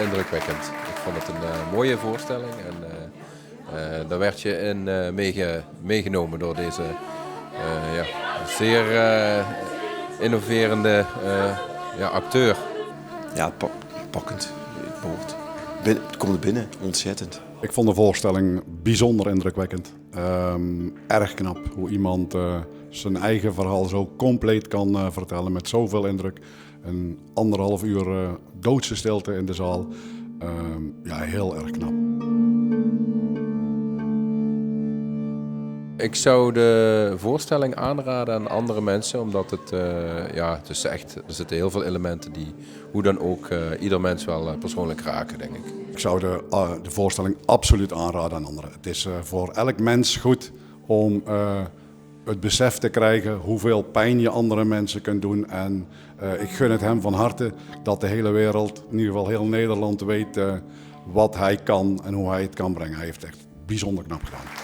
indrukwekkend. Ik vond het een mooie voorstelling en daar werd je in meegenomen door deze zeer innoverende acteur. Ja, pakkend. Het komt er binnen, ontzettend. Ik vond de voorstelling bijzonder indrukwekkend. Erg knap hoe iemand zijn eigen verhaal zo compleet kan vertellen met zoveel indruk. Een 1,5 uur doodse stilte in de zaal. Heel erg knap. Ik zou de voorstelling aanraden aan andere mensen, omdat het is echt, er zitten heel veel elementen die hoe dan ook ieder mens wel persoonlijk raken, denk ik. Ik zou de voorstelling absoluut aanraden aan anderen. Het is voor elk mens goed om het besef te krijgen hoeveel pijn je andere mensen kunt doen. En ik gun het hem van harte dat de hele wereld, in ieder geval heel Nederland, weet wat hij kan en hoe hij het kan brengen. Hij heeft het echt bijzonder knap gedaan.